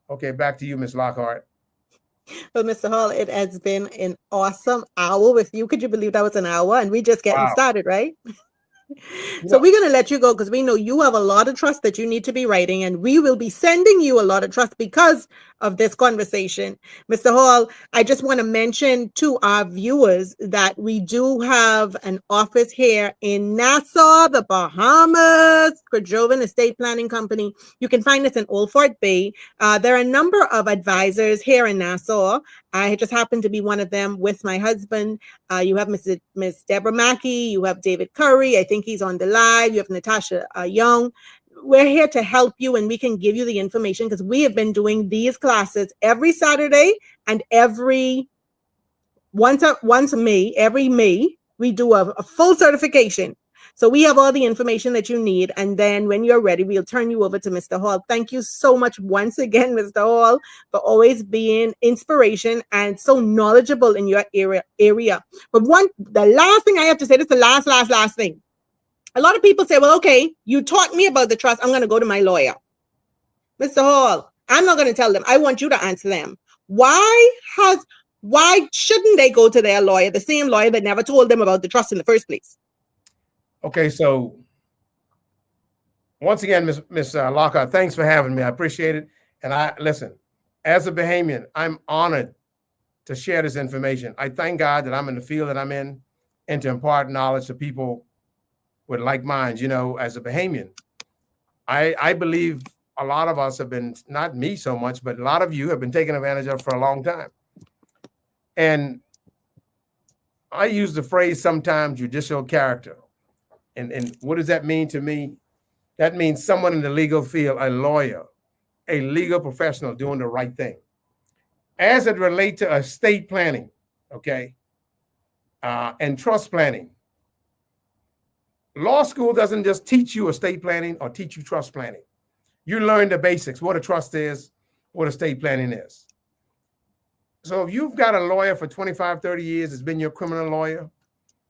Okay. Back to you, Ms. Lockhart. Well, Mr. Hall, it has been an awesome hour with you. Could you believe that was an hour and we just getting started, right? So we're going to let you go because we know you have a lot of trust that you need to be writing, and we will be sending you a lot of trust because of this conversation. Mr. Hall, I just want to mention to our viewers that we do have an office here in Nassau, the Bahamas, Kerjovan Estate Planning Company. You can find us in Old Fort Bay. There are a number of advisors here in Nassau. I just happen to be one of them with my husband. You have Miss Deborah Mackey. You have David Curry. I think he's on the live. You have Natasha Young. We're here to help you, and we can give you the information because we have been doing these classes every Saturday and every May we do a full certification. So we have all the information that you need. And then when you're ready, we'll turn you over to Mr. Hall. Thank you so much once again, Mr. Hall, for always being inspiration and so knowledgeable in your area. But the last thing I have to say, this is the last thing. A lot of people say, well, okay, you taught me about the trust. I'm going to go to my lawyer. Mr. Hall, I'm not going to tell them. I want you to answer them. Why shouldn't they go to their lawyer, the same lawyer that never told them about the trust in the first place? Okay, so once again, Miss Lockhart, thanks for having me. I appreciate it. And listen, as a Bahamian, I'm honored to share this information. I thank God that I'm in the field that I'm in and to impart knowledge to people with like minds. You know, as a Bahamian, I believe a lot of us have been, not me so much, but a lot of you have been taken advantage of for a long time. And I use the phrase sometimes judicial character. And what does that mean to me? That means someone in the legal field, a lawyer, a legal professional doing the right thing. As it relates to estate planning, okay, and trust planning, law school doesn't just teach you estate planning or teach you trust planning. You learn the basics, what a trust is, what estate planning is. So if you've got a lawyer for 25, 30 years, it's been your criminal lawyer,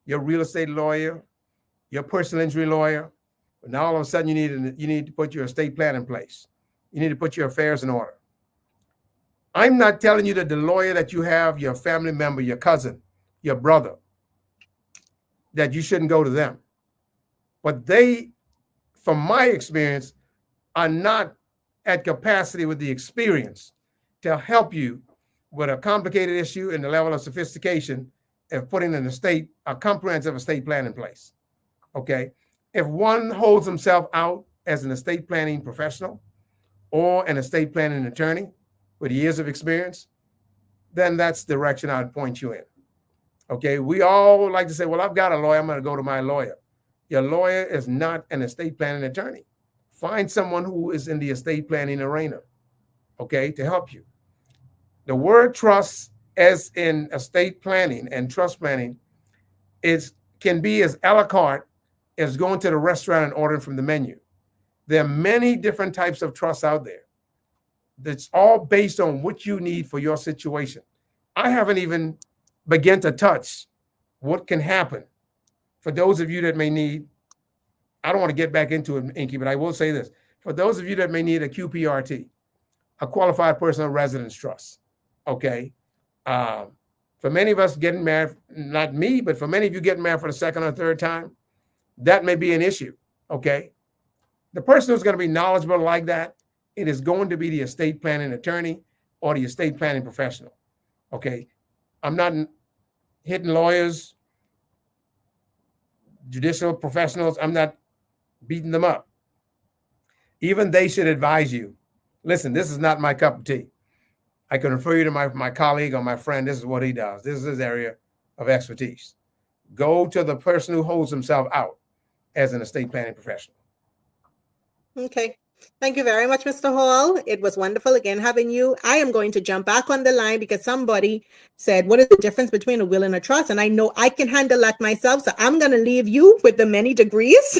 your real estate lawyer, your personal injury lawyer, but now all of a sudden you need to put your estate plan in place. You need to put your affairs in order. I'm not telling you that the lawyer that you have, your family member, your cousin, your brother, that you shouldn't go to them. But they, from my experience, are not at capacity with the experience to help you with a complicated issue and the level of sophistication of putting a comprehensive estate plan in place. Okay. If one holds himself out as an estate planning professional or an estate planning attorney with years of experience, then that's the direction I'd point you in. Okay. We all like to say, well, I've got a lawyer, I'm going to go to my lawyer. Your lawyer is not an estate planning attorney. Find someone who is in the estate planning arena, okay, to help you. The word trust, as in estate planning and trust planning, can be as a la carte as going to the restaurant and ordering from the menu. There are many different types of trusts out there. That's all based on what you need for your situation. I haven't even begun to touch what can happen for those of you that may need. I don't want to get back into it, Inky, but I will say this. For those of you that may need a QPRT, a qualified personal residence trust, okay? For many of us getting married, not me, but for many of you getting married for the second or third time, that may be an issue, okay? The person who's going to be knowledgeable like that, it is going to be the estate planning attorney or the estate planning professional, okay? I'm not hitting lawyers, judicial professionals. I'm not beating them up. Even they should advise you. Listen, this is not my cup of tea. I can refer you to my colleague or my friend. This is what he does. This is his area of expertise. Go to the person who holds himself out as an estate planning professional. Okay. Thank you very much, Mr. Hall. It was wonderful again having you. I am going to jump back on the line because somebody said, what is the difference between a will and a trust? And I know I can handle that myself. So I'm going to leave you with the many degrees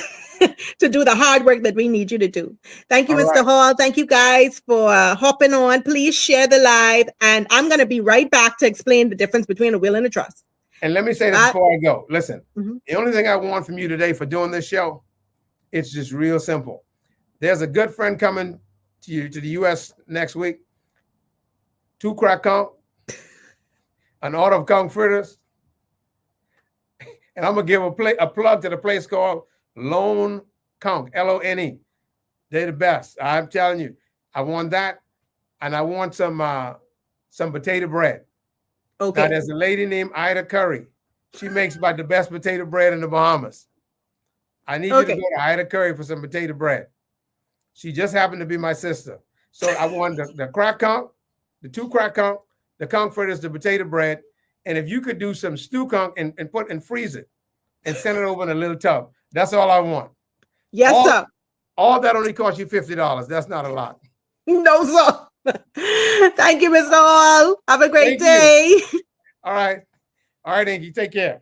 to do the hard work that we need you to do. Thank you, All Mr. right. Hall. Thank you guys for hopping on. Please share the live. And I'm going to be right back to explain the difference between a will and a trust. And let me say this before I go. Listen, the only thing I want from you today for doing this show, it's just real simple. There's a good friend coming to the U.S. next week. 2 crack conch, an order of conch fritters, and I'm gonna give a plug to the place called Lone Conch, Lone. They're the best. I'm telling you. I want that, and I want some potato bread. Okay. Now there's a lady named Ida Curry. She makes about the best potato bread in the Bahamas. I need you to go to Ida Curry for some potato bread. She just happened to be my sister. So I want the crack conch, the 2 crack conch, the conch fritters, the potato bread. And if you could do some stew conch and put and freeze it and send it over in a little tub. That's all I want. Yes, sir. All that only cost you $50. That's not a lot. No, sir. Thank you, Mr. Hall. Have a great day. All right. All right, Inky. Take care.